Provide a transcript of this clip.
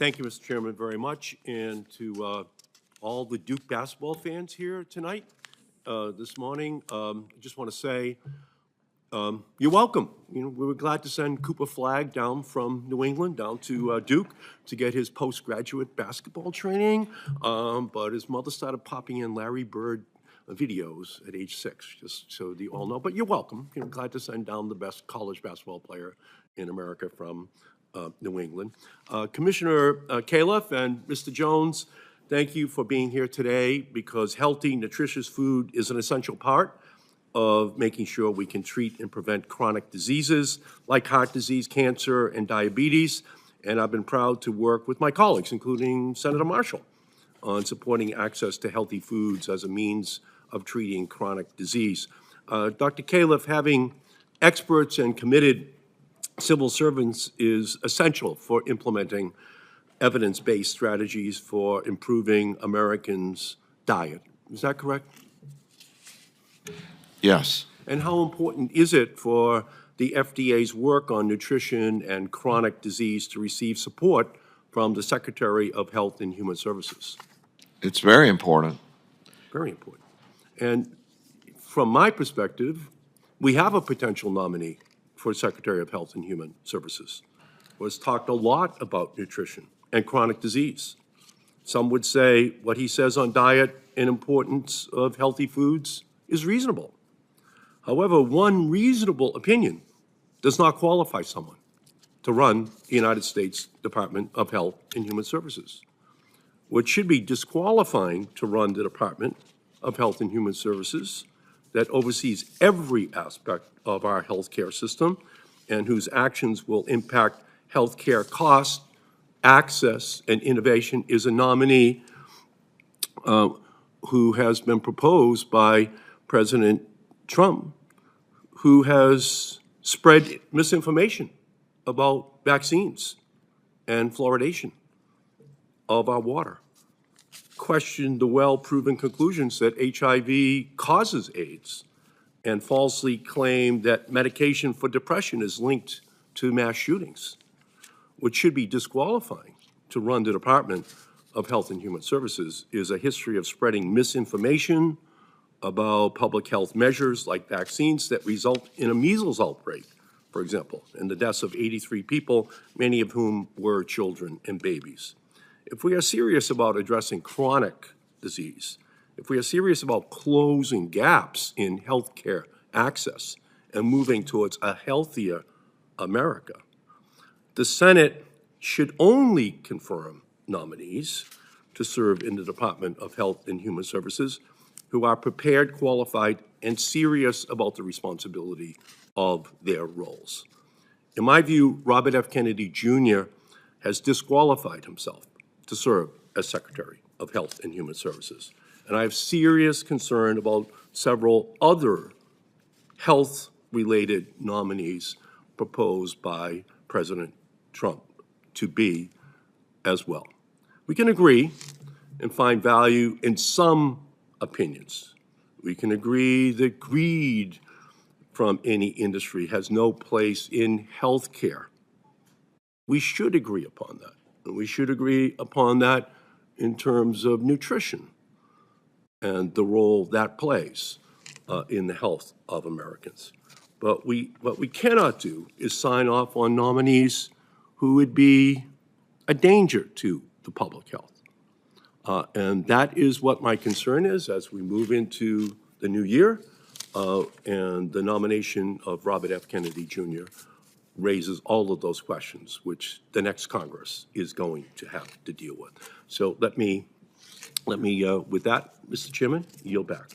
Thank you, Mr. Chairman, very much, and to all the Duke basketball fans here tonight, this morning. I just want to say you're welcome. We were glad to send Cooper Flagg down from New England down to Duke to get his postgraduate basketball training, but his mother started popping in Larry Bird videos at age 6, just so you all know. But you're welcome. Glad to send down the best college basketball player in America from New England. Commissioner Califf and Mr. Jones, thank you for being here today, because healthy, nutritious food is an essential part of making sure we can treat and prevent chronic diseases like heart disease, cancer, and diabetes. And I've been proud to work with my colleagues, including Senator Marshall, on supporting access to healthy foods as a means of treating chronic disease. Dr. Califf, having experts and committed civil servants is essential for implementing evidence-based strategies for improving Americans' diet. Is that correct? Yes. And how important is it for the FDA's work on nutrition and chronic disease to receive support from the Secretary of Health and Human Services? It's very important. Very important. And from my perspective, we have a potential nominee for Secretary of Health and Human Services, who has talked a lot about nutrition and chronic disease. Some would say what he says on diet and importance of healthy foods is reasonable. However, one reasonable opinion does not qualify someone to run the United States Department of Health and Human Services. What should be disqualifying to run the Department of Health and Human Services that oversees every aspect of our healthcare system and whose actions will impact healthcare costs, access, and innovation is a nominee who has been proposed by President Trump, who has spread misinformation about vaccines and fluoridation of our water, questioned the well-proven conclusions that HIV causes AIDS, and falsely claimed that medication for depression is linked to mass shootings. What should be disqualifying to run the Department of Health and Human Services is a history of spreading misinformation about public health measures like vaccines that result in a measles outbreak, for example, and the deaths of 83 people, many of whom were children and babies. If we are serious about addressing chronic disease, if we are serious about closing gaps in healthcare access and moving towards a healthier America, the Senate should only confirm nominees to serve in the Department of Health and Human Services who are prepared, qualified, and serious about the responsibility of their roles. In my view, Robert F. Kennedy Jr. has disqualified himself to serve as Secretary of Health and Human Services. And I have serious concern about several other health-related nominees proposed by President Trump to be as well. We can agree and find value in some opinions. We can agree that greed from any industry has no place in healthcare. We should agree upon that. And we should agree upon that in terms of nutrition and the role that plays in the health of Americans. But what we cannot do is sign off on nominees who would be a danger to the public health. And that is what my concern is as we move into the new year. And the nomination of Robert F. Kennedy Jr. raises all of those questions, which the next Congress is going to have to deal with. So let me with that, Mr. Chairman, yield back.